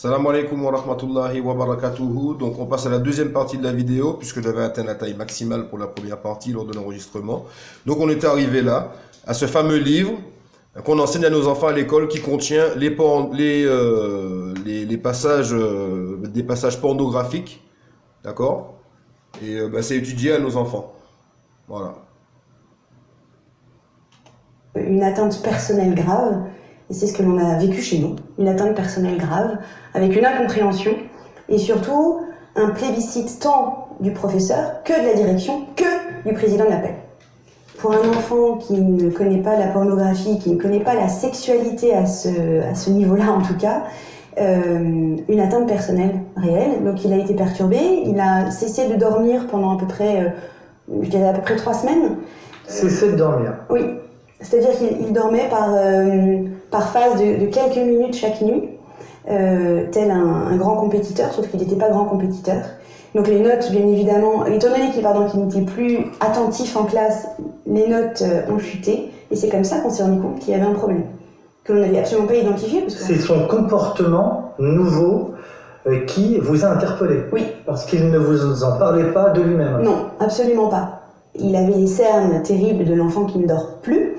Salam alaikum wa rahmatullahi wa barakatuhu. Donc on passe à la deuxième partie de la vidéo puisque j'avais atteint la taille maximale pour la première partie lors de l'enregistrement. Donc on était arrivé là à ce fameux livre qu'on enseigne à nos enfants à l'école qui contient les passages, des passages pornographiques, d'accord. Et c'est étudié à nos enfants. Voilà. Une atteinte personnelle grave, et c'est ce que l'on a vécu chez nous, une atteinte personnelle grave, avec une incompréhension, et surtout un plébiscite tant du professeur, que de la direction, que du président de l'appel. Pour un enfant qui ne connaît pas la pornographie, qui ne connaît pas la sexualité à ce niveau-là en tout cas, une atteinte personnelle réelle. Donc il a été perturbé, il a cessé de dormir pendant à peu près 3 semaines. Cessé de dormir? Oui. C'est-à-dire qu'il dormait par phase de quelques minutes chaque nuit, tel un grand compétiteur, sauf qu'il n'était pas grand compétiteur. Donc les notes, bien évidemment, étant donné qu'il n'était plus attentif en classe, les notes ont chuté, et c'est comme ça qu'on s'est rendu compte qu'il y avait un problème, que l'on n'avait absolument pas identifié. C'est son comportement nouveau qui vous a interpellé? Oui. Parce qu'il ne vous en parlait pas de lui-même? Non, absolument pas. Il avait les cernes terribles de l'enfant qui ne dort plus.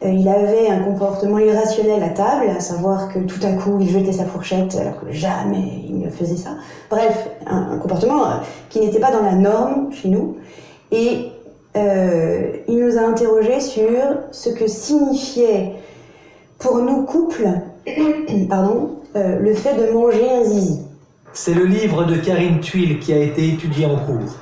Il avait un comportement irrationnel à table, à savoir que tout à coup il jetait sa fourchette alors que jamais il ne faisait ça. Bref, un comportement qui n'était pas dans la norme chez nous. Et il nous a interrogés sur ce que signifiait pour nous couples le fait de manger un zizi. C'est le livre de Karine Tuile qui a été étudié en cours.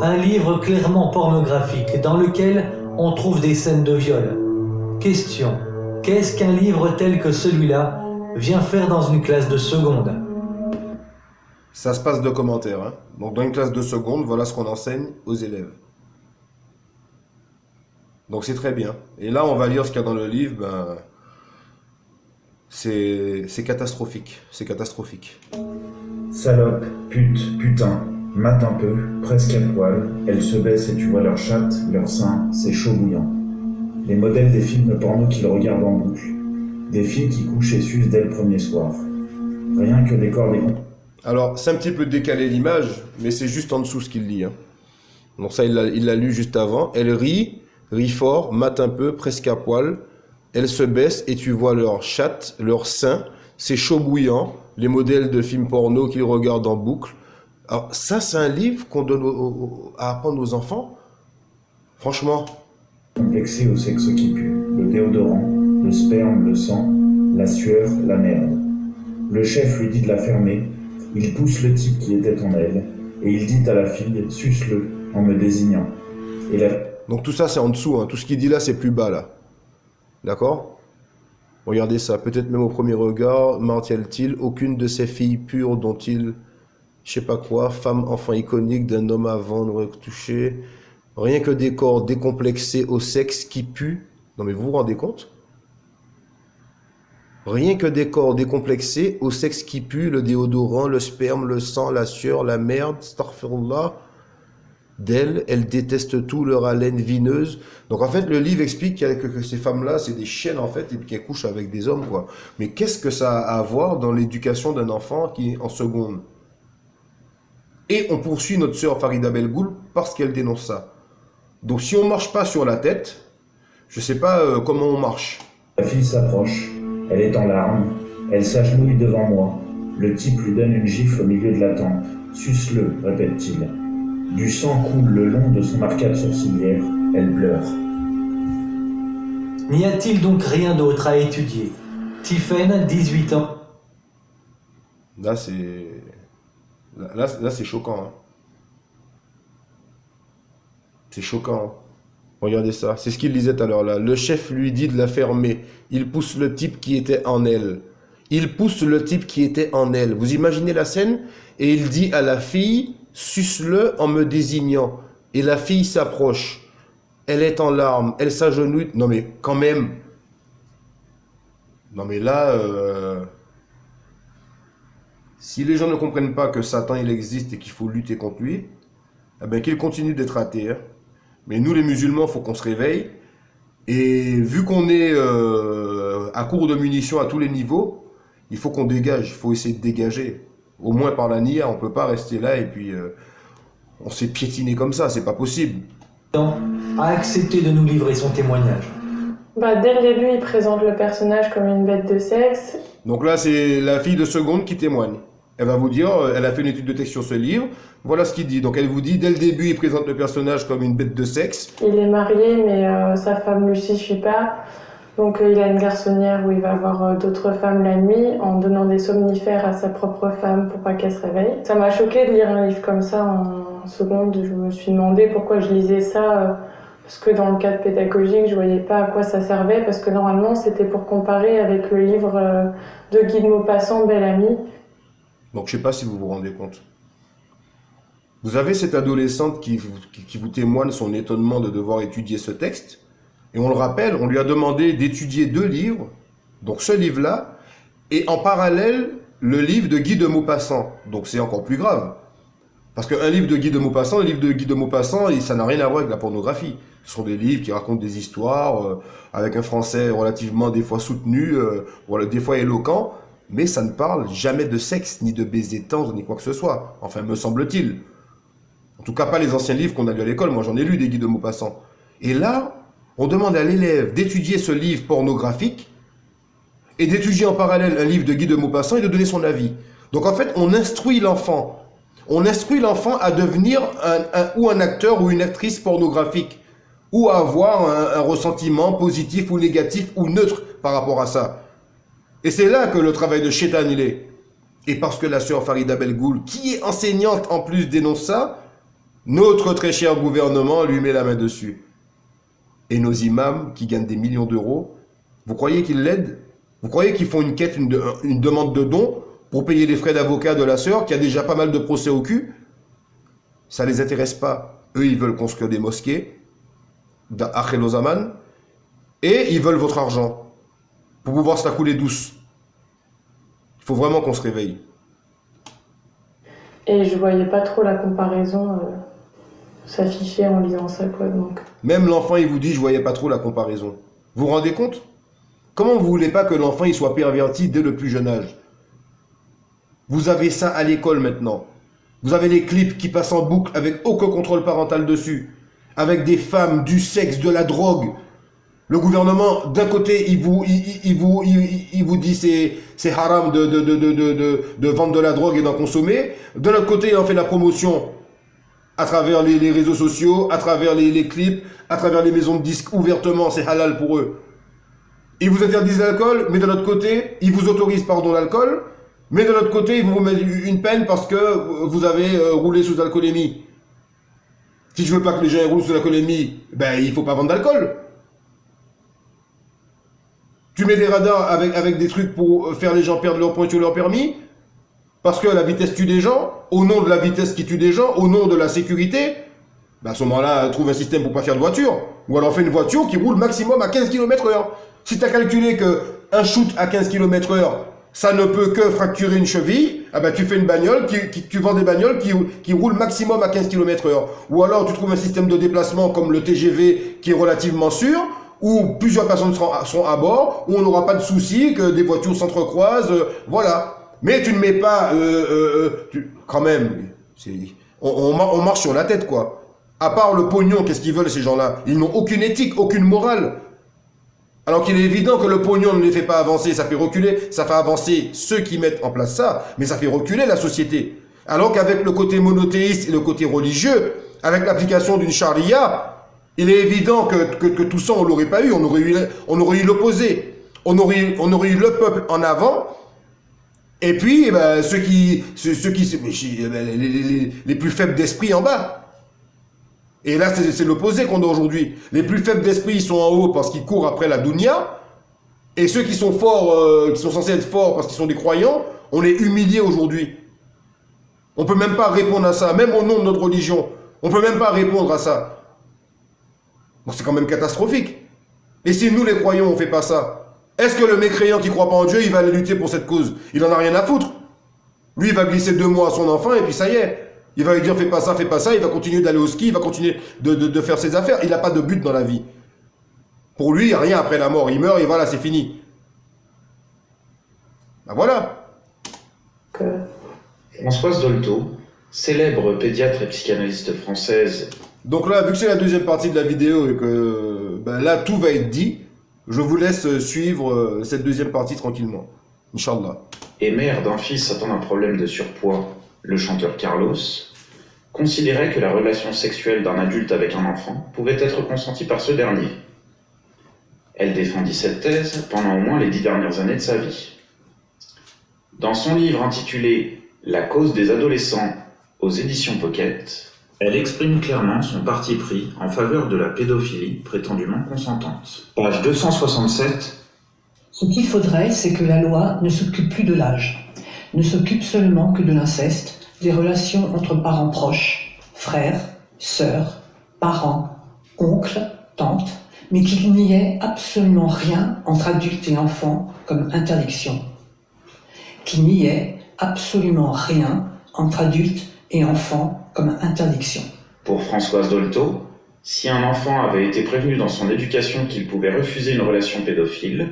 Un livre clairement pornographique dans lequel on trouve des scènes de viol. Question: qu'est-ce qu'un livre tel que celui-là vient faire dans une classe de seconde? Ça se passe de commentaires. Hein. Donc dans une classe de seconde, voilà ce qu'on enseigne aux élèves. Donc c'est très bien. Et là, on va lire ce qu'il y a dans le livre. C'est catastrophique. C'est catastrophique. Salope, pute, putain, mate un peu, presque à poil, elles se baissent et tu vois leur chatte, leur sein, c'est chaud bouillant. Les modèles des films porno qu'ils regardent en boucle. Des filles qui couchent et sucent dès le premier soir. Rien que des corps des... Alors, c'est un petit peu décalé l'image, mais c'est juste en dessous ce qu'il dit. Hein. Donc ça, il l'a lu juste avant. Elle rit fort, mate un peu, presque à poil. Elles se baissent et tu vois leur chatte, leur sein, c'est chaud bouillant. Les modèles de films porno qu'ils regardent en boucle. Alors ça, c'est un livre qu'on donne à apprendre aux enfants. Franchement. Complexé au sexe qui pue, le déodorant, le sperme, le sang, la sueur, la merde. Le chef lui dit de la fermer, il pousse le type qui était en elle, et il dit à la fille, suce-le, en me désignant. Et Donc tout ça, c'est en dessous, hein. Tout ce qu'il dit là, c'est plus bas, là. D'accord? Regardez ça, peut-être même au premier regard, martèle-t-il, aucune de ces filles pures dont il... je sais pas quoi, femme, enfant iconique d'un homme à vendre, touché, rien que des corps décomplexés au sexe qui puent. Non mais vous vous rendez compte? Rien que des corps décomplexés au sexe qui pue, le déodorant, le sperme, le sang, la sueur, la merde, astaghfirullah. D'elles, elles détestent tout, leur haleine vineuse. Donc en fait, le livre explique que ces femmes-là, c'est des chiennes en fait, et qu'elles couchent avec des hommes, quoi. Mais qu'est-ce que ça a à voir dans l'éducation d'un enfant qui est en seconde? Et on poursuit notre sœur Farida Belgoul parce qu'elle dénonce ça. Donc si on marche pas sur la tête, je sais pas comment on marche. La fille s'approche, elle est en larmes, elle s'agenouille devant moi. Le type lui donne une gifle au milieu de la tempe. Suce-le, répète-t-il. Du sang coule le long de son arcade sourcilière, elle pleure. N'y a-t-il donc rien d'autre à étudier? Tiffaine, 18 ans. Là c'est choquant. Hein. C'est choquant. Hein. Regardez ça. C'est ce qu'il disait tout à l'heure là. Le chef lui dit de la fermer. Il pousse le type qui était en elle. Il pousse le type qui était en elle. Vous imaginez la scène? Et il dit à la fille, suce-le en me désignant. Et la fille s'approche. Elle est en larmes. Elle s'agenouille. Non mais quand même. Non mais là... Si les gens ne comprennent pas que Satan il existe et qu'il faut lutter contre lui, eh bien qu'il continue d'être athée. Hein. Mais nous les musulmans, il faut qu'on se réveille Et vu qu'on est à court de munitions à tous les niveaux, il faut qu'on dégage, il faut essayer de dégager. Au moins par la NIA, on peut pas rester là et puis on s'est piétiné comme ça, c'est pas possible. A accepté de nous livrer son témoignage. Dès le début, il présente le personnage comme une bête de sexe. Donc là, c'est la fille de seconde qui témoigne. Elle va vous dire, elle a fait une étude de texte sur ce livre, voilà ce qu'il dit. Donc elle vous dit, dès le début, il présente le personnage comme une bête de sexe. Il est marié, mais sa femme lui suffit pas. Donc il a une garçonnière où il va avoir d'autres femmes la nuit en donnant des somnifères à sa propre femme pour pas qu'elle se réveille. Ça m'a choqué de lire un livre comme ça en seconde. Je me suis demandé pourquoi je lisais ça. Parce que dans le cadre pédagogique, je voyais pas à quoi ça servait. Parce que normalement, c'était pour comparer avec le livre de Guy de Maupassant, Belle Amie. Donc je sais pas si vous vous rendez compte. Vous avez cette adolescente qui vous témoigne son étonnement de devoir étudier ce texte. Et on le rappelle, on lui a demandé d'étudier 2 livres, donc ce livre-là, et en parallèle, le livre de Guy de Maupassant. Donc c'est encore plus grave. Parce qu'un livre de Guy de Maupassant, le livre de Guy de Maupassant, ça n'a rien à voir avec la pornographie. Ce sont des livres qui racontent des histoires, avec un français relativement des fois soutenu, voilà, des fois éloquent, mais ça ne parle jamais de sexe, ni de baiser tendre, ni quoi que ce soit. Enfin, me semble-t-il. En tout cas, pas les anciens livres qu'on a lus à l'école. Moi, j'en ai lu des Guy de Maupassant. Et là, on demande à l'élève d'étudier ce livre pornographique et d'étudier en parallèle un livre de Guy de Maupassant et de donner son avis. Donc en fait, on instruit l'enfant. On instruit l'enfant à devenir un acteur ou une actrice pornographique ou à avoir un ressentiment positif ou négatif ou neutre par rapport à ça. Et c'est là que le travail de Shaitan il est. Et parce que la sœur Farida Belgoul, qui est enseignante en plus, dénonce ça, notre très cher gouvernement lui met la main dessus. Et nos imams qui gagnent des millions d'euros, vous croyez qu'ils l'aident? Vous croyez qu'ils font une quête, une demande de don pour payer les frais d'avocat de la sœur qui a déjà pas mal de procès au cul? Ça les intéresse pas. Eux, ils veulent construire des mosquées, d'Akhel Ozaman, et ils veulent votre argent pour pouvoir se la couler douce. Il faut vraiment qu'on se réveille. Et je voyais pas trop la comparaison s'afficher en lisant ça, quoi, donc. Même l'enfant, il vous dit, je voyais pas trop la comparaison. Vous vous rendez compte? Comment vous voulez pas que l'enfant, il soit perverti dès le plus jeune âge? Vous avez ça à l'école maintenant. Vous avez les clips qui passent en boucle avec aucun contrôle parental dessus. Avec des femmes, du sexe, de la drogue. Le gouvernement, d'un côté, il vous dit c'est haram de vendre de la drogue et d'en consommer. De l'autre côté, il en fait la promotion à travers les réseaux sociaux, à travers les clips, à travers les maisons de disques ouvertement, c'est halal pour eux. Ils vous interdisent l'alcool, mais de l'autre côté, ils vous autorisent l'alcool, mais de l'autre côté, ils vous mettent une peine parce que vous avez roulé sous alcoolémie. Si je veux pas que les gens roulent sous l'alcoolémie, il faut pas vendre d'alcool. Tu mets des radars avec des trucs pour faire les gens perdre leur points sur leur permis, parce que la vitesse tue des gens, au nom de la vitesse qui tue des gens, au nom de la sécurité, à ce moment-là, trouve un système pour pas faire de voiture. Ou alors fais une voiture qui roule maximum à 15 km/h. Si tu as calculé qu'un shoot à 15 km/h, ça ne peut que fracturer une cheville, tu fais une bagnole, tu vends des bagnoles qui roulent maximum à 15 km/h. Ou alors tu trouves un système de déplacement comme le TGV qui est relativement sûr, où plusieurs personnes seront à bord, où on n'aura pas de soucis, que des voitures s'entrecroisent, voilà. Mais tu ne mets pas... quand même, on marche sur la tête, quoi. À part le pognon, qu'est-ce qu'ils veulent, ces gens-là? Ils n'ont aucune éthique, aucune morale. Alors qu'il est évident que le pognon ne les fait pas avancer, ça fait reculer, ça fait avancer ceux qui mettent en place ça, mais ça fait reculer la société. Alors qu'avec le côté monothéiste et le côté religieux, avec l'application d'une charia, il est évident que tout ça, on l'aurait pas eu, on aurait eu l'opposé. On aurait eu le peuple en avant, et puis les plus faibles d'esprit en bas. Et là, c'est l'opposé qu'on a aujourd'hui. Les plus faibles d'esprit, ils sont en haut parce qu'ils courent après la dunya. Et ceux qui sont forts, qui sont censés être forts parce qu'ils sont des croyants, on est humiliés aujourd'hui. On peut même pas répondre à ça, même au nom de notre religion. On peut même pas répondre à ça. Donc c'est quand même catastrophique. Et si nous, les croyants, on fait pas ça, est-ce que le mécréant qui croit pas en Dieu, il va aller lutter pour cette cause? Il en a rien à foutre. Lui, il va glisser 2 mots à son enfant et puis ça y est. Il va lui dire fais pas ça, il va continuer d'aller au ski, il va continuer de faire ses affaires. Il n'a pas de but dans la vie. Pour lui, il n'y a rien après la mort. Il meurt et voilà, c'est fini. Ben voilà. Françoise Dolto, célèbre pédiatre et psychanalyste française. Donc là, vu que c'est la deuxième partie de la vidéo et que là, tout va être dit, je vous laisse suivre cette deuxième partie tranquillement. Inch'Allah. Et mère d'un fils atteint d'un problème de surpoids, le chanteur Carlos, considérait que la relation sexuelle d'un adulte avec un enfant pouvait être consentie par ce dernier. Elle défendit cette thèse pendant au moins les 10 dernières années de sa vie. Dans son livre intitulé « La cause des adolescents » aux éditions Pocket, elle exprime clairement son parti pris en faveur de la pédophilie prétendument consentante. Page 267. Ce qu'il faudrait, c'est que la loi ne s'occupe plus de l'âge, ne s'occupe seulement que de l'inceste, des relations entre parents proches, frères, sœurs, parents, oncles, tantes, mais qu'il n'y ait absolument rien entre adultes et enfants comme interdiction. Qu'il n'y ait absolument rien entre adultes et enfants comme interdiction. Pour Françoise Dolto, si un enfant avait été prévenu dans son éducation qu'il pouvait refuser une relation pédophile,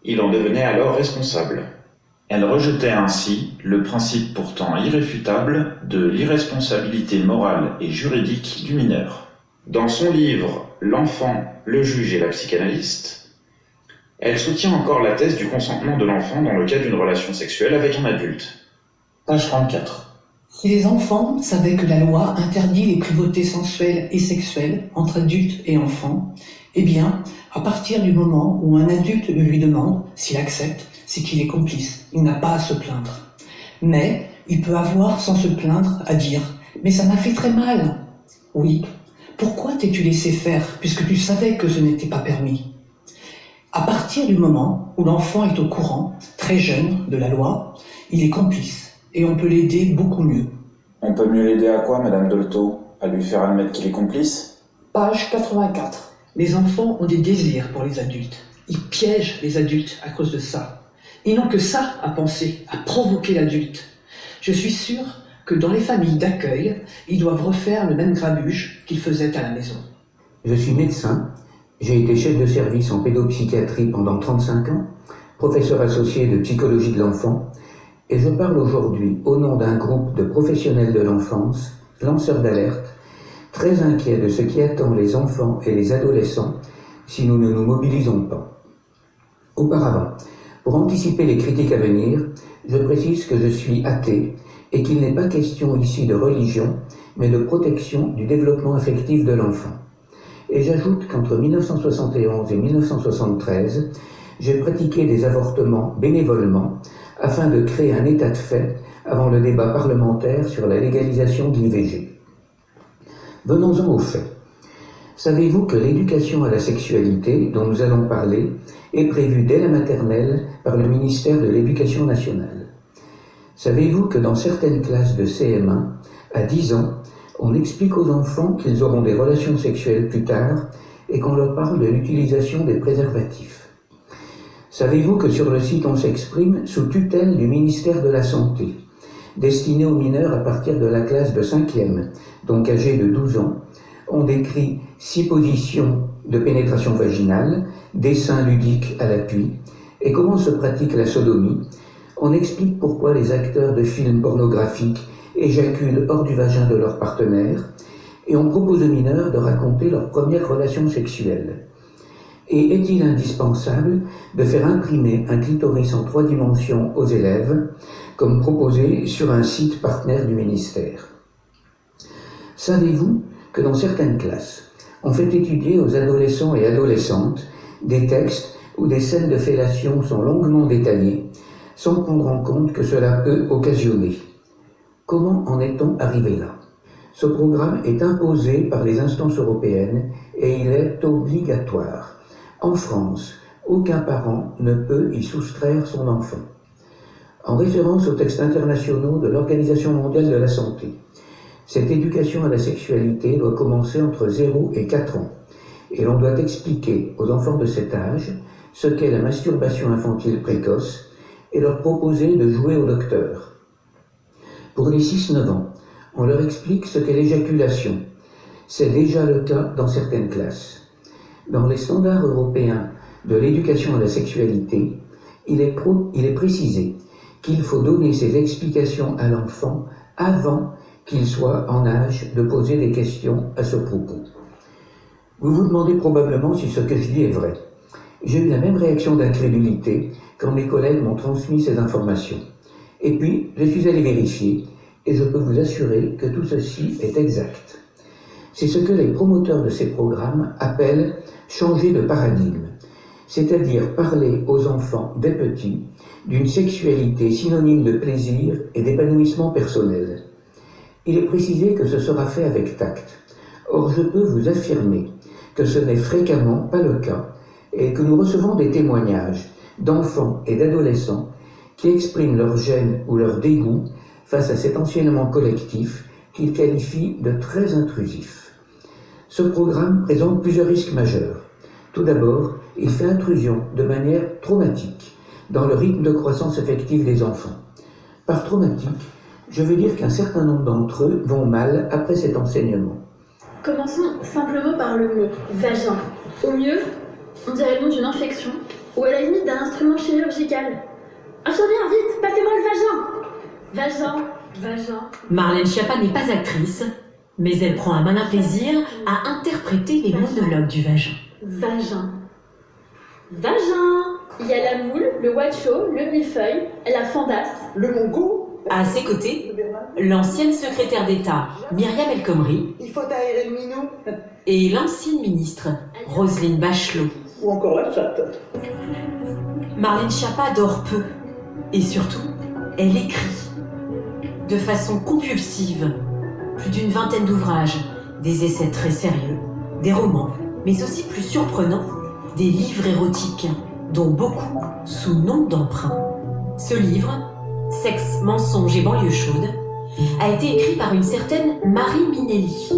il en devenait alors responsable. Elle rejetait ainsi le principe pourtant irréfutable de l'irresponsabilité morale et juridique du mineur. Dans son livre « L'enfant, le juge et la psychanalyste », elle soutient encore la thèse du consentement de l'enfant dans le cas d'une relation sexuelle avec un adulte. Page 34. Si les enfants savaient que la loi interdit les privautés sensuelles et sexuelles entre adultes et enfants, eh bien, à partir du moment où un adulte le lui demande, s'il accepte, c'est qu'il est complice, il n'a pas à se plaindre. Mais il peut avoir, sans se plaindre, à dire « Mais ça m'a fait très mal !» Oui, pourquoi t'es-tu laissé faire puisque tu savais que ce n'était pas permis ? À partir du moment où l'enfant est au courant, très jeune, de la loi, il est complice et on peut l'aider beaucoup mieux. On peut mieux l'aider à quoi, Madame Dolto? À lui faire admettre qu'il est complice? Page 84. Les enfants ont des désirs pour les adultes. Ils piègent les adultes à cause de ça. Ils n'ont que ça à penser, à provoquer l'adulte. Je suis sûre que dans les familles d'accueil, ils doivent refaire le même grabuge qu'ils faisaient à la maison. Je suis médecin, j'ai été chef de service en pédopsychiatrie pendant 35 ans, professeur associé de psychologie de l'enfant, et je parle aujourd'hui au nom d'un groupe de professionnels de l'enfance, lanceurs d'alerte, très inquiets de ce qui attend les enfants et les adolescents si nous ne nous mobilisons pas. Auparavant, pour anticiper les critiques à venir, je précise que je suis athée et qu'il n'est pas question ici de religion, mais de protection du développement affectif de l'enfant. Et j'ajoute qu'entre 1971 et 1973, j'ai pratiqué des avortements bénévolement afin de créer un état de fait avant le débat parlementaire sur la légalisation de l'IVG. Venons-en aux faits. Savez-vous que l'éducation à la sexualité, dont nous allons parler, est prévue dès la maternelle par le ministère de l'Éducation nationale? Savez-vous que dans certaines classes de CM1, à 10 ans, on explique aux enfants qu'ils auront des relations sexuelles plus tard et qu'on leur parle de l'utilisation des préservatifs? Savez-vous que sur le site On s'exprime, sous tutelle du ministère de la Santé, destiné aux mineurs à partir de la classe de 5e, donc âgés de 12 ans, on décrit 6 positions de pénétration vaginale, dessins ludiques à l'appui, et comment se pratique la sodomie. On explique pourquoi les acteurs de films pornographiques éjaculent hors du vagin de leur partenaire, et on propose aux mineurs de raconter leur première relation sexuelle. Et est-il indispensable de faire imprimer un clitoris en 3 dimensions aux élèves, comme proposé sur un site partenaire du ministère? Savez-vous que dans certaines classes, on fait étudier aux adolescents et adolescentes des textes où des scènes de fellation sont longuement détaillées, sans prendre en compte que cela peut occasionner? Comment en est-on arrivé là? Ce programme est imposé par les instances européennes et il est obligatoire. En France, aucun parent ne peut y soustraire son enfant. En référence aux textes internationaux de l'Organisation mondiale de la santé, cette éducation à la sexualité doit commencer entre 0 et 4 ans, et l'on doit expliquer aux enfants de cet âge ce qu'est la masturbation infantile précoce et leur proposer de jouer au docteur. Pour les 6-9 ans, on leur explique ce qu'est l'éjaculation. C'est déjà le cas dans certaines classes. Dans les standards européens de l'éducation à la sexualité, il est précisé qu'il faut donner ces explications à l'enfant avant qu'il soit en âge de poser des questions à ce propos. Vous vous demandez probablement si ce que je dis est vrai. J'ai eu la même réaction d'incrédulité quand mes collègues m'ont transmis ces informations. Et puis, je suis allé vérifier, et je peux vous assurer que tout ceci est exact. C'est ce que les promoteurs de ces programmes appellent changer de paradigme, c'est-à-dire parler aux enfants dès petits d'une sexualité synonyme de plaisir et d'épanouissement personnel. Il est précisé que ce sera fait avec tact. Or, je peux vous affirmer que ce n'est fréquemment pas le cas et que nous recevons des témoignages d'enfants et d'adolescents qui expriment leur gêne ou leur dégoût face à cet enseignement collectif qu'ils qualifient de très intrusif. Ce programme présente plusieurs risques majeurs. Tout d'abord, il fait intrusion de manière traumatique dans le rythme de croissance affective des enfants. Par traumatique, je veux dire qu'un certain nombre d'entre eux vont mal après cet enseignement. Commençons simplement par le mot vagin. Au mieux, on dirait le nom d'une infection, ou à la limite d'un instrument chirurgical. Infirmière, vite, passez-moi le vagin. Vagin. Marlène Schiappa n'est pas actrice, mais elle prend un malin plaisir à interpréter les monologues du vagin. Vagin. Il y a la moule, le watcho, le millefeuille, la fandasse, le mongo. À ses côtés, l'ancienne secrétaire d'État Myriam El Khomri. Il faut aérer le minou. Et l'ancienne ministre Roselyne Bachelot. Ou encore la chatte. Marlène Schiappa dort peu. Et surtout, elle écrit. De façon compulsive. Plus d'une vingtaine d'ouvrages, des essais très sérieux, des romans, mais aussi plus surprenants, des livres érotiques, dont beaucoup sous nom d'emprunt. Ce livre, Sexe, mensonges et banlieue chaude, a été écrit par une certaine Marie Minelli.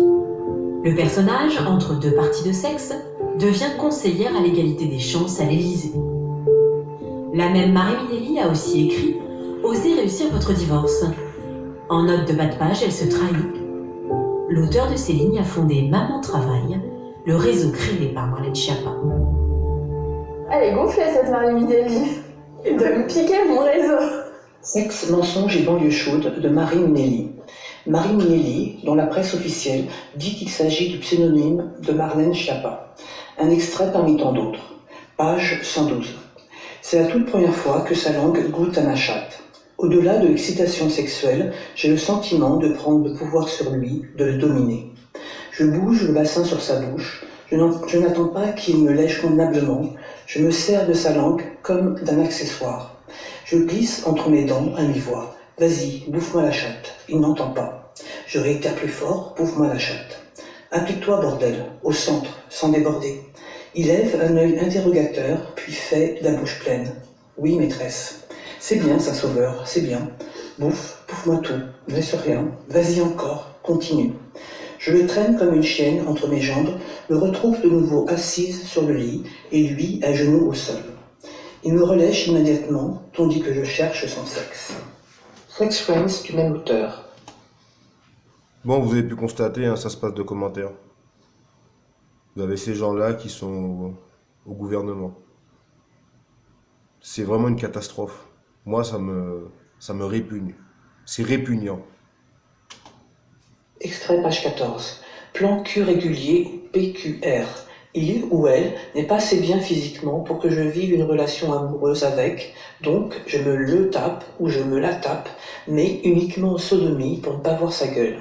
Le personnage, entre deux parties de sexe, devient conseillère à l'égalité des chances à l'Élysée. La même Marie Minelli a aussi écrit « Osez réussir votre divorce ». En note de bas de page, elle se trahit. L'auteur de ces lignes a fondé Maman Travail, le réseau créé par Marlène Schiappa. Elle est gonflée cette Marie Minelli. Elle doit me piquer mon réseau. Sexe, mensonges et banlieue chaude de Marie Minelli. Marie Minelli, dont la presse officielle dit qu'il s'agit du pseudonyme de Marlène Schiappa. Un extrait parmi tant d'autres. Page 112. C'est la toute première fois que sa langue goûte à ma chatte. Au-delà de l'excitation sexuelle, j'ai le sentiment de prendre le pouvoir sur lui, de le dominer. Je bouge le bassin sur sa bouche, je n'attends pas qu'il me lèche convenablement, je me sers de sa langue comme d'un accessoire. Je glisse entre mes dents à mi-voix. Vas-y, bouffe-moi la chatte. Il n'entend pas. Je réitère plus fort, bouffe-moi la chatte. Applique-toi, bordel, au centre, sans déborder. Il lève un œil interrogateur, puis fait la bouche pleine. Oui, maîtresse. C'est bien, ça, sauveur, c'est bien. Bouffe-moi tout, ne laisse rien. Vas-y encore, continue. Je le traîne comme une chienne entre mes jambes, me retrouve de nouveau assise sur le lit, et lui à genoux au sol. Il me relèche immédiatement, tandis que je cherche son sexe. Sex Friends du même auteur. Bon, vous avez pu constater, hein, ça se passe de commentaires. Vous avez ces gens-là qui sont au gouvernement. C'est vraiment une catastrophe. Moi, ça me répugne. C'est répugnant. Extrait page 14. Plan Q régulier PQR. Il ou elle n'est pas assez bien physiquement pour que je vive une relation amoureuse avec, donc je me le tape ou je me la tape, mais uniquement en sodomie pour ne pas voir sa gueule.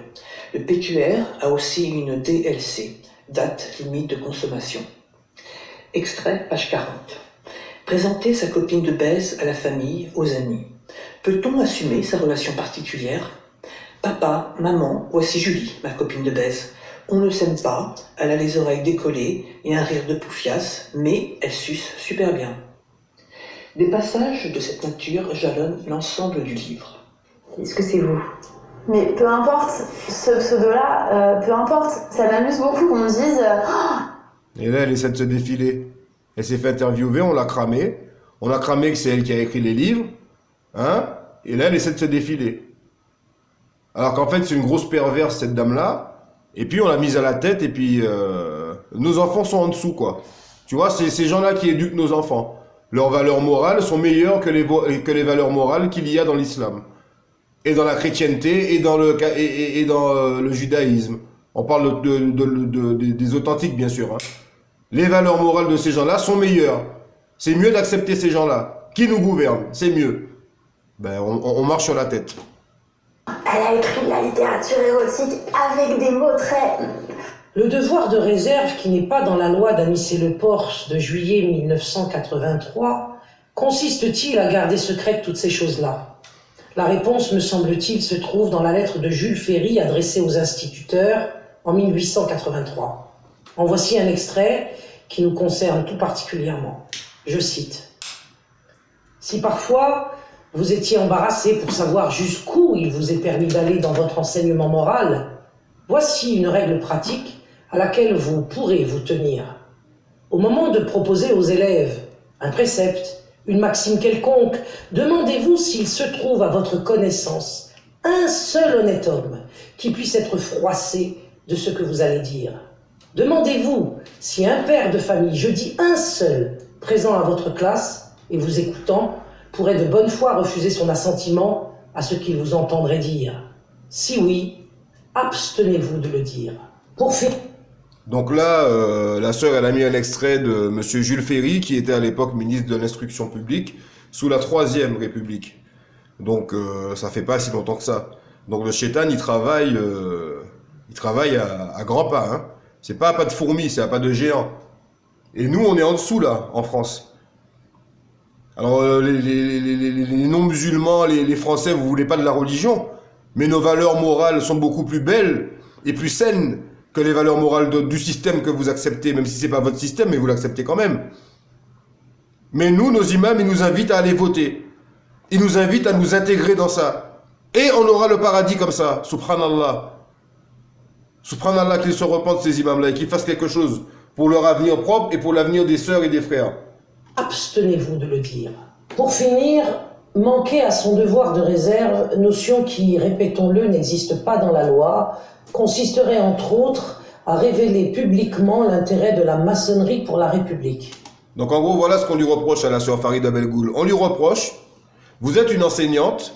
Le PQR a aussi une DLC, date limite de consommation. Extrait page 40. Présenter sa copine de baise à la famille, aux amis. Peut-on assumer sa relation particulière ? Papa, maman, voici Julie, ma copine de baise. On ne s'aime pas, elle a les oreilles décollées et un rire de poufiasse, mais elle suce super bien. Des passages de cette nature jalonnent l'ensemble du livre. Est-ce que c'est vous ? Mais peu importe, ce pseudo-là, peu importe, ça m'amuse beaucoup qu'on me dise Et là, elle essaie de se défiler. Elle s'est fait interviewer, on l'a cramé. On a cramé que c'est elle qui a écrit les livres. Hein ? Et là, elle essaie de se défiler. Alors qu'en fait, c'est une grosse perverse, cette dame-là. Et puis, on l'a mise à la tête, et puis nos enfants sont en dessous, quoi. Tu vois, c'est ces gens-là qui éduquent nos enfants. Leurs valeurs morales sont meilleures que les valeurs morales qu'il y a dans l'islam. Et dans la chrétienté, et dans le judaïsme. On parle des authentiques, bien sûr. Hein. Les valeurs morales de ces gens-là sont meilleures. C'est mieux d'accepter ces gens-là. Qui nous gouverne? C'est mieux. Ben, on marche sur la tête. Elle a écrit de la littérature érotique avec des mots très... Le devoir de réserve, qui n'est pas dans la loi d'Anicet-le-Port de juillet 1983, consiste-t-il à garder secrètes toutes ces choses-là? La réponse, me semble-t-il, se trouve dans la lettre de Jules Ferry adressée aux instituteurs en 1883. En voici un extrait qui nous concerne tout particulièrement. Je cite. « Si parfois vous étiez embarrassé pour savoir jusqu'où il vous est permis d'aller dans votre enseignement moral, voici une règle pratique à laquelle vous pourrez vous tenir. Au moment de proposer aux élèves un précepte, une maxime quelconque, demandez-vous s'il se trouve à votre connaissance un seul honnête homme qui puisse être froissé de ce que vous allez dire. Demandez-vous si un père de famille, je dis un seul, présent à votre classe et vous écoutant, pourrait de bonne foi refuser son assentiment à ce qu'il vous entendrait dire. Si oui, abstenez-vous de le dire. Pour finir... » Donc là, la sœur, elle a mis un extrait de monsieur Jules Ferry, qui était à l'époque ministre de l'Instruction publique, sous la Troisième République. Donc, ça fait pas si longtemps que ça. Donc le Shaitan, il travaille à grands pas. Hein. C'est pas à pas de fourmi, c'est à pas de géant. Et nous, on est en dessous, là, en France. Alors, les non-musulmans, les Français, vous voulez pas de la religion, mais nos valeurs morales sont beaucoup plus belles et plus saines que les valeurs morales du système que vous acceptez, même si c'est pas votre système, mais vous l'acceptez quand même. Mais nous, nos imams, ils nous invitent à aller voter. Ils nous invitent à nous intégrer dans ça. Et on aura le paradis comme ça, subhanallah. Subhanallah, qu'ils se repentent ces imams-là et qu'ils fassent quelque chose pour leur avenir propre et pour l'avenir des sœurs et des frères. Abstenez-vous de le dire. Pour finir, manquer à son devoir de réserve, notion qui, répétons-le, n'existe pas dans la loi, consisterait entre autres à révéler publiquement l'intérêt de la maçonnerie pour la République. Donc en gros, voilà ce qu'on lui reproche à la sœur Farida Belgoul. On lui reproche, vous êtes une enseignante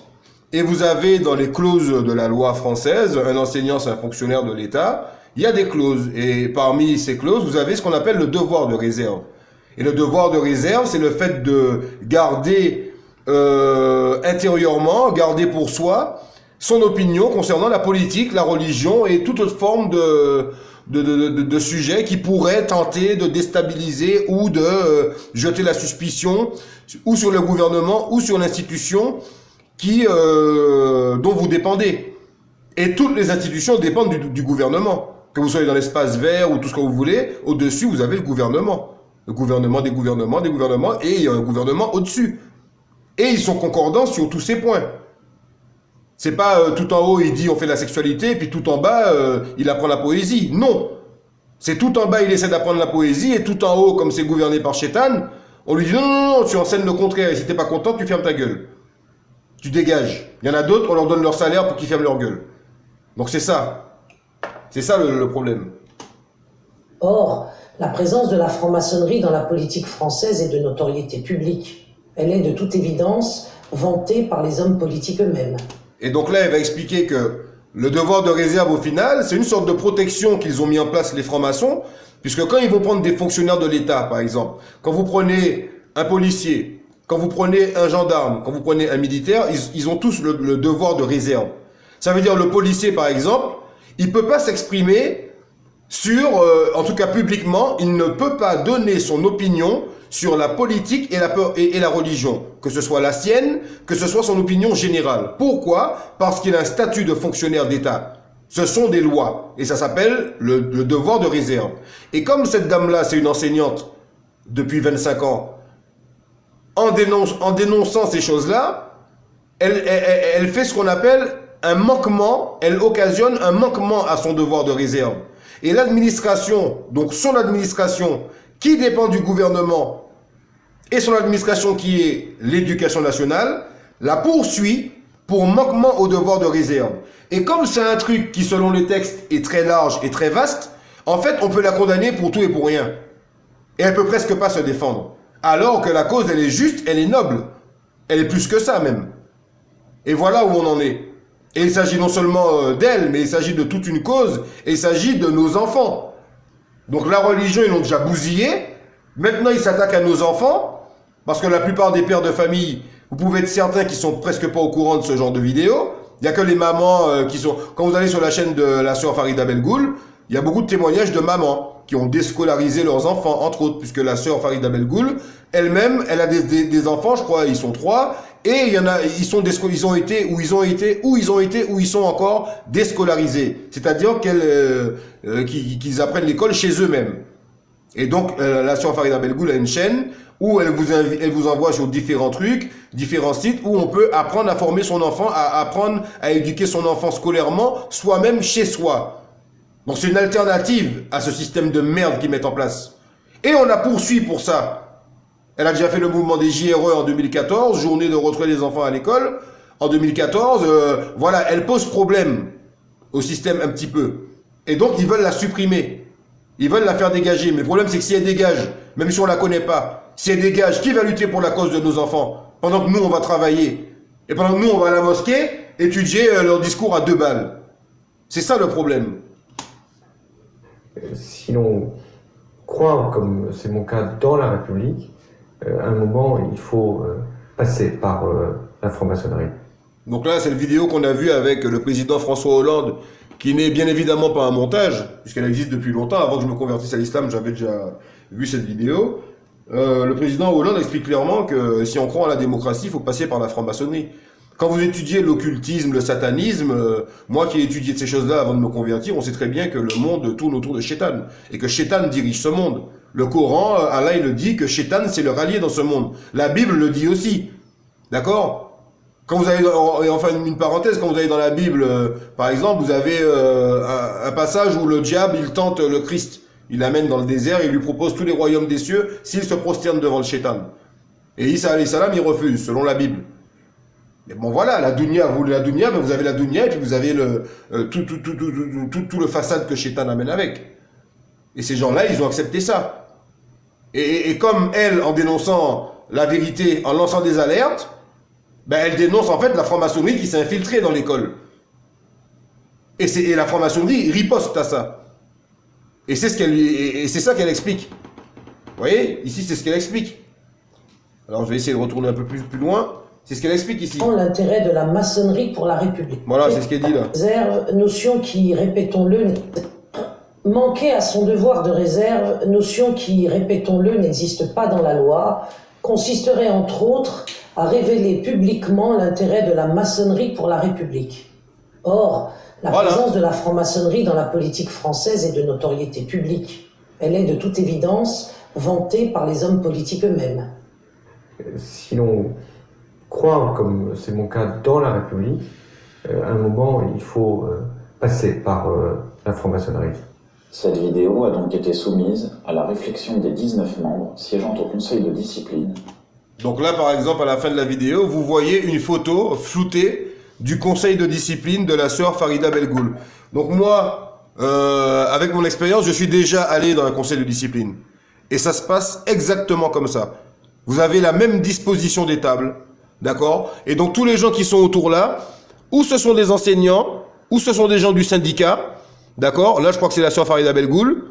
et vous avez dans les clauses de la loi française, un enseignant c'est un fonctionnaire de l'État, il y a des clauses et parmi ces clauses, vous avez ce qu'on appelle le devoir de réserve. Et le devoir de réserve, c'est le fait de garder intérieurement, garder pour soi son opinion concernant la politique, la religion et toute autre forme de sujet qui pourrait tenter de déstabiliser ou de jeter la suspicion ou sur le gouvernement ou sur l'institution dont vous dépendez. Et toutes les institutions dépendent du gouvernement. Que vous soyez dans l'espace vert ou tout ce que vous voulez, au-dessus vous avez le gouvernement. Le gouvernement des gouvernements, et il y a un gouvernement au-dessus. Et ils sont concordants sur tous ces points. C'est pas tout en haut il dit on fait de la sexualité et puis tout en bas il apprend la poésie. Non. C'est tout en bas il essaie d'apprendre la poésie et tout en haut comme c'est gouverné par Shaitan, on lui dit non, tu enseignes le contraire et si t'es pas content tu fermes ta gueule. Tu dégages. Il y en a d'autres, on leur donne leur salaire pour qu'ils ferment leur gueule. Donc c'est ça. C'est ça le problème. Or, la présence de la franc-maçonnerie dans la politique française est de notoriété publique. Elle est de toute évidence vantée par les hommes politiques eux-mêmes. Et donc là, elle va expliquer que le devoir de réserve, au final, c'est une sorte de protection qu'ils ont mis en place, les francs-maçons, puisque quand ils vont prendre des fonctionnaires de l'État, par exemple, quand vous prenez un policier, quand vous prenez un gendarme, quand vous prenez un militaire, ils ont tous le devoir de réserve. Ça veut dire le policier, par exemple, il peut pas s'exprimer sur, en tout cas publiquement, il ne peut pas donner son opinion sur la politique et la religion, que ce soit la sienne, que ce soit son opinion générale. Pourquoi? Parce qu'il a un statut de fonctionnaire d'État. Ce sont des lois, et ça s'appelle le devoir de réserve. Et comme cette dame-là, c'est une enseignante depuis 25 ans, en dénonçant ces choses-là, elle fait ce qu'on appelle un manquement, elle occasionne un manquement à son devoir de réserve. Et l'administration, donc son administration, qui dépend du gouvernement, et son administration qui est l'éducation nationale, la poursuit pour manquement au devoir de réserve. Et comme c'est un truc qui, selon les textes, est très large et très vaste, En fait, on peut la condamner pour tout et pour rien. Et elle peut presque pas se défendre. Alors que la cause, elle est juste, elle est noble. Elle est plus que ça même. Et voilà où on en est. Et il s'agit non seulement d'elle, mais il s'agit de toute une cause, et il s'agit de nos enfants. Donc la religion, ils l'ont déjà bousillé. Maintenant, ils s'attaquent à nos enfants, parce que la plupart des pères de famille, vous pouvez être certains qu'ils sont presque pas au courant de ce genre de vidéos. Il y a que les mamans qui sont... Quand vous allez sur la chaîne de la sœur Farida Belgoul, il y a beaucoup de témoignages de mamans qui ont déscolarisé leurs enfants, entre autres, puisque la sœur Farida Belgoul, elle-même, elle a des enfants, je crois, ils sont 3, et il y en a, ils sont encore déscolarisés. C'est-à-dire qu'ils apprennent l'école chez eux-mêmes. Et donc, la sœur Farida Belgoul a une chaîne où elle vous envoie sur différents trucs, différents sites, où on peut apprendre à former son enfant, à apprendre à éduquer son enfant scolairement, soi-même chez soi. Donc c'est une alternative à ce système de merde qu'ils mettent en place. Et on la poursuit pour ça. Elle a déjà fait le mouvement des JRE en 2014, journée de retrait des enfants à l'école. En 2014, voilà, elle pose problème au système un petit peu. Et donc ils veulent la supprimer. Ils veulent la faire dégager. Mais le problème c'est que si elle dégage, même si on la connaît pas, si elle dégage, qui va lutter pour la cause de nos enfants? Pendant que nous on va travailler. Et pendant que nous on va à la mosquée, étudier leur discours à 2 balles. C'est ça le problème. Si l'on croit, comme c'est mon cas, dans la République, à un moment, il faut passer par la franc-maçonnerie. Donc là, c'est une vidéo qu'on a vue avec le président François Hollande, qui n'est bien évidemment pas un montage, puisqu'elle existe depuis longtemps. Avant que je me convertisse à l'islam, j'avais déjà vu cette vidéo. Le président Hollande explique clairement que si on croit en la démocratie, il faut passer par la franc-maçonnerie. Quand vous étudiez l'occultisme, le satanisme, moi qui ai étudié de ces choses-là avant de me convertir, on sait très bien que le monde tourne autour de Shaitan, et que Shaitan dirige ce monde. Le Coran, Allah il le dit que Shaitan c'est le rallié dans ce monde. La Bible le dit aussi. D'accord? Quand vous allez, et enfin une parenthèse, quand vous allez dans la Bible, par exemple, vous avez un passage où le diable il tente le Christ. Il l'amène dans le désert et il lui propose tous les royaumes des cieux s'il se prosterne devant le Shaitan. Et Isa alayhi salam il refuse, selon la Bible. Mais bon voilà, la dunya, vous la dunya, ben vous avez la dunya et puis vous avez tout le façade que Shaitan amène avec. Et ces gens-là, ils ont accepté ça. Et comme elle, en dénonçant la vérité, en lançant des alertes, ben elle dénonce en fait la franc-maçonnerie qui s'est infiltrée dans l'école. Et la franc-maçonnerie riposte à ça. Et c'est ça qu'elle explique. Vous voyez, ici c'est ce qu'elle explique. Alors je vais essayer de retourner un peu plus loin. C'est ce qu'elle explique ici. L'intérêt de la maçonnerie pour la République. Voilà, c'est ce qu'elle dit là. Réserve, notion qui, répétons-le, manquer à son devoir de réserve, notion qui, répétons-le, n'existe pas dans la loi, consisterait entre autres à révéler publiquement l'intérêt de la maçonnerie pour la République. Or, la présence de la franc-maçonnerie dans la politique française est de notoriété publique. Elle est de toute évidence vantée par les hommes politiques eux-mêmes. Si l'on croit, comme c'est mon cas, dans la République, à un moment, il faut passer par la franc-maçonnerie. Cette vidéo a donc été soumise à la réflexion des 19 membres siégeant au Conseil de discipline. Donc là, par exemple, à la fin de la vidéo, vous voyez une photo floutée du Conseil de discipline de la sœur Farida Belgoul. Donc moi, avec mon expérience, je suis déjà allé dans un Conseil de discipline. Et ça se passe exactement comme ça. Vous avez la même disposition des tables. D'accord? Et donc tous les gens qui sont autour là, ou ce sont des enseignants, ou ce sont des gens du syndicat. D'accord? Là, je crois que c'est la sœur Farida Belgoul.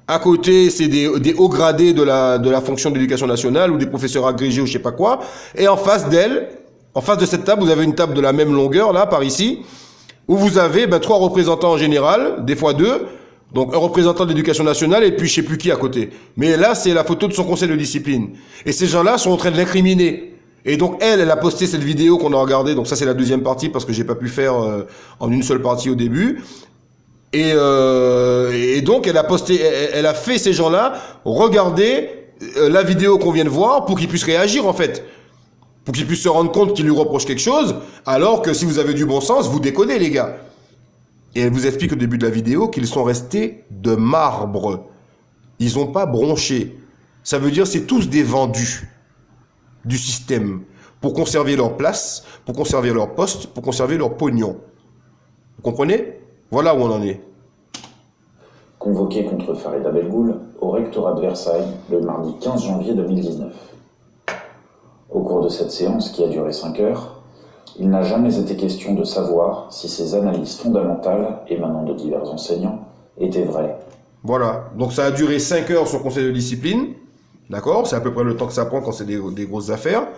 À côté, c'est des hauts gradés de la fonction d'éducation nationale, ou des professeurs agrégés, ou je sais pas quoi. Et en face d'elle, en face de cette table, vous avez une table de la même longueur, là, par ici, où vous avez 3 représentants en général, des fois 2. Donc un représentant de l'éducation nationale et puis je sais plus qui à côté. Mais là, c'est la photo de son conseil de discipline. Et ces gens-là sont en train de l'incriminer. Et donc elle a posté cette vidéo qu'on a regardée. Donc ça, c'est la deuxième partie parce que j'ai pas pu faire en une seule partie au début. Et donc elle a fait ces gens-là regarder la vidéo qu'on vient de voir pour qu'ils puissent réagir en fait. Pour qu'ils puissent se rendre compte qu'ils lui reprochent quelque chose. Alors que si vous avez du bon sens, vous déconnez les gars. Et elle vous explique au début de la vidéo qu'ils sont restés de marbre. Ils n'ont pas bronché. Ça veut dire c'est tous des vendus du système pour conserver leur place, pour conserver leur poste, pour conserver leur pognon. Vous comprenez? Voilà où on en est. convoqué contre Farida Belgoul au rectorat de Versailles le mardi 15 janvier 2019. Au cours de cette séance, qui a duré 5 heures, il n'a jamais été question de savoir si ces analyses fondamentales, émanant de divers enseignants, étaient vraies. Voilà, donc ça a duré 5 heures sur conseil de discipline, d'accord? C'est à peu près le temps que ça prend quand c'est des grosses affaires.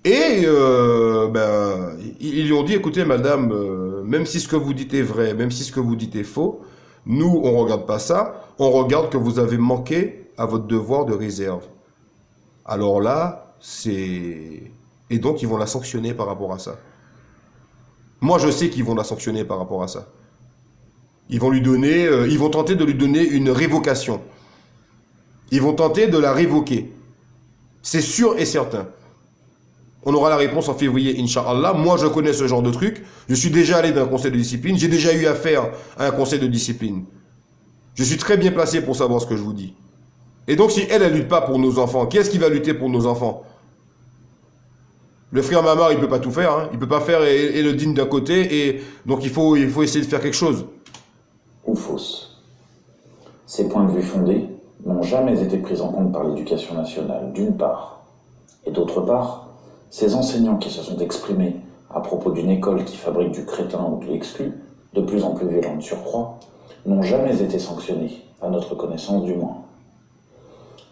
Et ils lui ont dit, écoutez madame, même si ce que vous dites est vrai, même si ce que vous dites est faux, nous on regarde pas ça, on regarde que vous avez manqué à votre devoir de réserve. Alors là, c'est... Et donc ils vont la sanctionner par rapport à ça. Moi je sais qu'ils vont la sanctionner par rapport à ça. Ils vont ils vont tenter de lui donner une révocation. Ils vont tenter de la révoquer. C'est sûr et certain. On aura la réponse en février, Inch'Allah. Moi, je connais ce genre de truc. Je suis déjà allé dans un conseil de discipline. J'ai déjà eu affaire à un conseil de discipline. Je suis très bien placé pour savoir ce que je vous dis. Et donc, si elle lutte pas pour nos enfants, qui est-ce qui va lutter pour nos enfants? Le frère Mamar, il peut pas tout faire. Hein. Il peut pas faire et le digne d'un côté. Et donc, il faut essayer de faire quelque chose. Ou fausses. Ces points de vue fondés n'ont jamais été pris en compte par l'éducation nationale, d'une part. Et d'autre part, ces enseignants qui se sont exprimés à propos d'une école qui fabrique du crétin ou de l'exclu, de plus en plus violent de surcroît, n'ont jamais été sanctionnés, à notre connaissance du moins.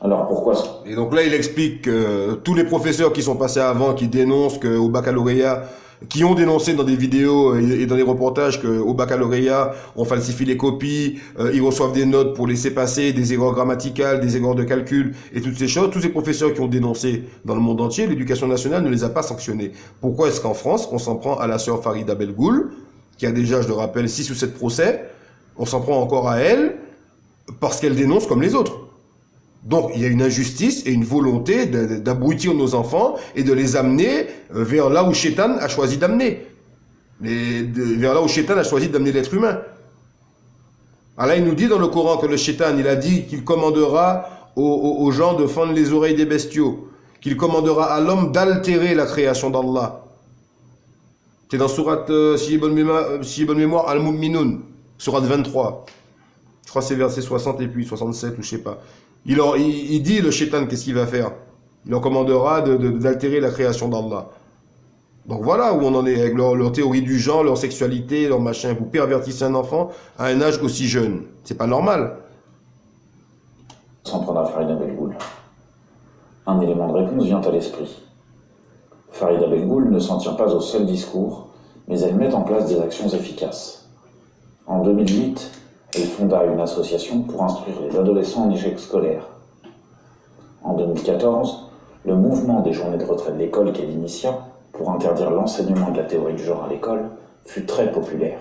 Alors pourquoi... Et donc là, il explique que tous les professeurs qui sont passés avant, qui dénoncent qu'au baccalauréat, qui ont dénoncé dans des vidéos et dans des reportages qu'au baccalauréat, on falsifie les copies, ils reçoivent des notes pour laisser passer, des erreurs grammaticales, des erreurs de calcul et toutes ces choses. Tous ces professeurs qui ont dénoncé dans le monde entier, l'éducation nationale ne les a pas sanctionnés. Pourquoi est-ce qu'en France, on s'en prend à la sœur Farida Belgoul, qui a déjà, je le rappelle, 6 ou 7 procès, on s'en prend encore à elle parce qu'elle dénonce comme les autres. Donc, il y a une injustice et une volonté d'abrutir nos enfants et de les amener vers là où Shaitan a choisi d'amener. Vers là où Shaitan a choisi d'amener l'être humain. Allah, il nous dit dans le Coran que le Shaitan, il a dit qu'il commandera aux gens de fendre les oreilles des bestiaux, qu'il commandera à l'homme d'altérer la création d'Allah. C'est dans Sourate, si j'ai bonne mémoire, Al-Mu'minun, Sourate 23. Je crois que c'est verset 60 et puis 67 ou je sais pas. Il dit, le Shaitan, qu'est-ce qu'il va faire? Il leur commandera d'altérer la création d'Allah. Donc voilà où on en est avec leur théorie du genre, leur sexualité, leur machin. Vous pervertissez un enfant à un âge aussi jeune. C'est pas normal. S'en prendre à Farida Belgoul. Un élément de réponse vient à l'esprit. Farida Belgoul ne s'en tient pas au seul discours, mais elle met en place des actions efficaces. En 2008, elle fonda une association pour instruire les adolescents en échec scolaire. En 2014, le mouvement des journées de retrait de l'école qu'elle initia pour interdire l'enseignement de la théorie du genre à l'école fut très populaire.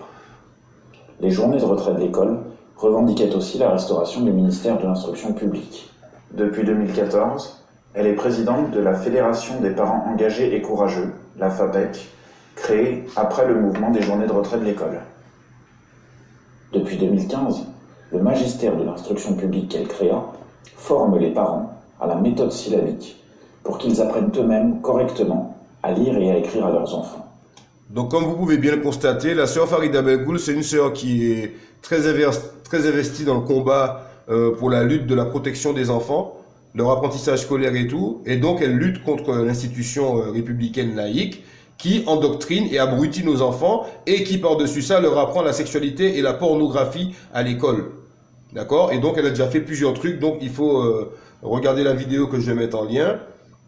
Les journées de retrait de l'école revendiquaient aussi la restauration du ministère de l'Instruction publique. Depuis 2014, elle est présidente de la Fédération des parents engagés et courageux, la FAPEC, créée après le mouvement des journées de retrait de l'école. Depuis 2015, le magistère de l'instruction publique qu'elle créa forme les parents à la méthode syllabique pour qu'ils apprennent eux-mêmes correctement à lire et à écrire à leurs enfants. Donc comme vous pouvez bien le constater, la sœur Farida Belgoul, c'est une sœur qui est très investie dans le combat pour la lutte de la protection des enfants, leur apprentissage scolaire et tout, et donc elle lutte contre l'institution républicaine laïque qui endoctrine et abrutit nos enfants et qui par-dessus ça leur apprend la sexualité et la pornographie à l'école. D'accord? Et donc elle a déjà fait plusieurs trucs, donc il faut regarder la vidéo que je vais mettre en lien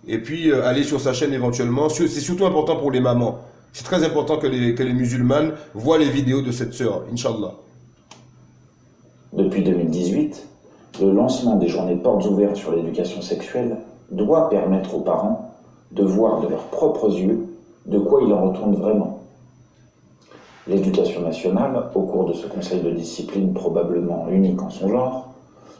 et puis aller sur sa chaîne éventuellement. C'est surtout important pour les mamans. C'est très important que les musulmanes voient les vidéos de cette sœur, Inch'Allah. Depuis 2018, le lancement des journées portes ouvertes sur l'éducation sexuelle doit permettre aux parents de voir de leurs propres yeux de quoi il en retourne vraiment. L'éducation nationale, au cours de ce conseil de discipline probablement unique en son genre,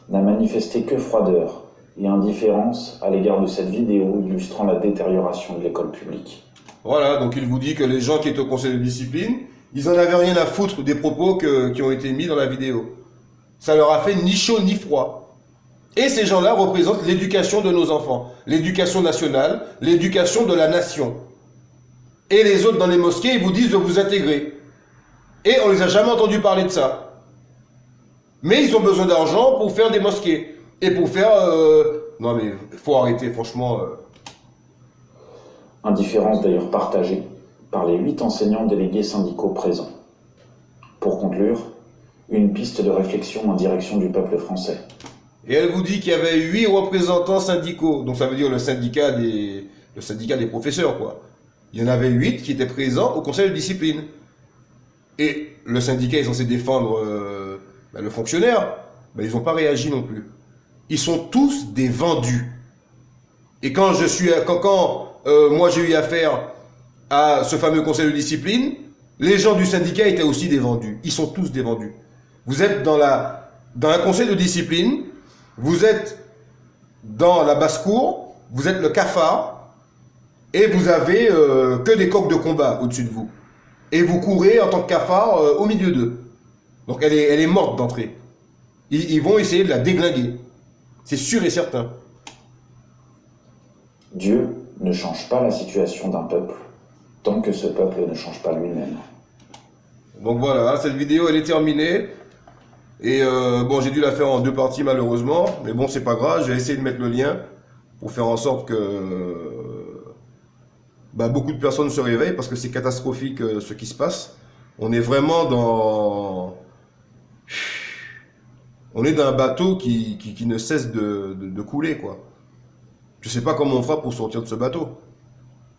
n'a manifesté que froideur et indifférence à l'égard de cette vidéo illustrant la détérioration de l'école publique. Voilà, donc il vous dit que les gens qui étaient au conseil de discipline, ils en avaient rien à foutre des propos qui ont été mis dans la vidéo. Ça leur a fait ni chaud ni froid. Et ces gens-là représentent l'éducation de nos enfants, l'éducation nationale, l'éducation de la nation. Et les autres dans les mosquées, ils vous disent de vous intégrer. Et on les a jamais entendus parler de ça. Mais ils ont besoin d'argent pour faire des mosquées. Et pour faire... Non mais, faut arrêter, franchement. Indifférence d'ailleurs partagée par les 8 enseignants délégués syndicaux présents. Pour conclure, une piste de réflexion en direction du peuple français. Et elle vous dit qu'il y avait 8 représentants syndicaux. Donc ça veut dire le syndicat des professeurs, quoi. Il y en avait 8 qui étaient présents au conseil de discipline. Et le syndicat est censé défendre le fonctionnaire. Ben, ils n'ont pas réagi non plus. Ils sont tous des vendus. Et quand moi j'ai eu affaire à ce fameux conseil de discipline, les gens du syndicat étaient aussi des vendus. Ils sont tous des vendus. Vous êtes dans un conseil de discipline, vous êtes dans la basse-cour, vous êtes le cafard, et vous avez que des coqs de combat au-dessus de vous. Et vous courez en tant que cafard au milieu d'eux. Donc elle est morte d'entrée. Ils vont essayer de la déglinguer. C'est sûr et certain. Dieu ne change pas la situation d'un peuple tant que ce peuple ne change pas lui-même. Donc voilà, cette vidéo elle est terminée. Et bon, j'ai dû la faire en 2 parties malheureusement. Mais bon, c'est pas grave, j'ai essayé de mettre le lien pour faire en sorte que beaucoup de personnes se réveillent parce que c'est catastrophique ce qui se passe. On est vraiment dans... On est dans un bateau qui ne cesse de couler, quoi. Je sais pas comment on fera pour sortir de ce bateau.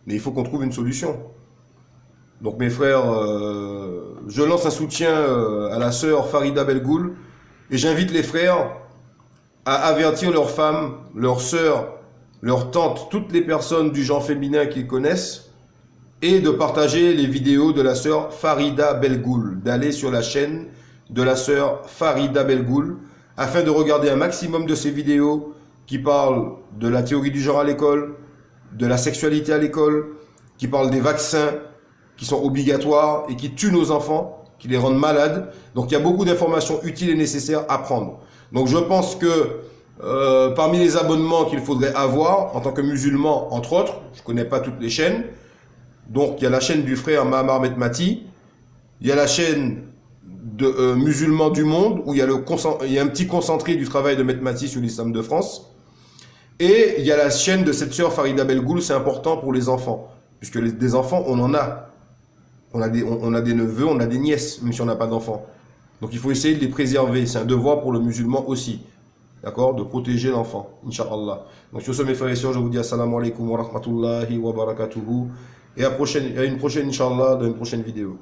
Mais il faut qu'on trouve une solution. Donc mes frères, je lance un soutien à la sœur Farida Belgoul. Et j'invite les frères à avertir leurs femmes, leurs sœurs, leurs tantes, toutes les personnes du genre féminin qu'ils connaissent. Et de partager les vidéos de la sœur Farida Belgoul. D'aller sur la chaîne de la sœur Farida Belgoul, afin de regarder un maximum de ces vidéos qui parlent de la théorie du genre à l'école, de la sexualité à l'école, qui parlent des vaccins qui sont obligatoires et qui tuent nos enfants, qui les rendent malades. Donc il y a beaucoup d'informations utiles et nécessaires à prendre. Donc je pense que parmi les abonnements qu'il faudrait avoir, en tant que musulman, entre autres, je ne connais pas toutes les chaînes, donc il y a la chaîne du frère Mahamar Metmati, il y a la chaîne de musulmans du monde, où il y a un petit concentré du travail de Metmati sur l'islam de France. Et il y a la chaîne de cette sœur Farida Belgoul, c'est important pour les enfants. Puisque des enfants, on en a. On a des neveux, on a des nièces, même si on n'a pas d'enfants. Donc il faut essayer de les préserver. C'est un devoir pour le musulman aussi. D'accord? De protéger l'enfant. Inch'Allah. Donc sur ce, mes frères et sœurs, je vous dis assalamu alaikum wa rahmatullahi wa barakatuhu. Et à une prochaine, Inch'Allah, dans une prochaine vidéo.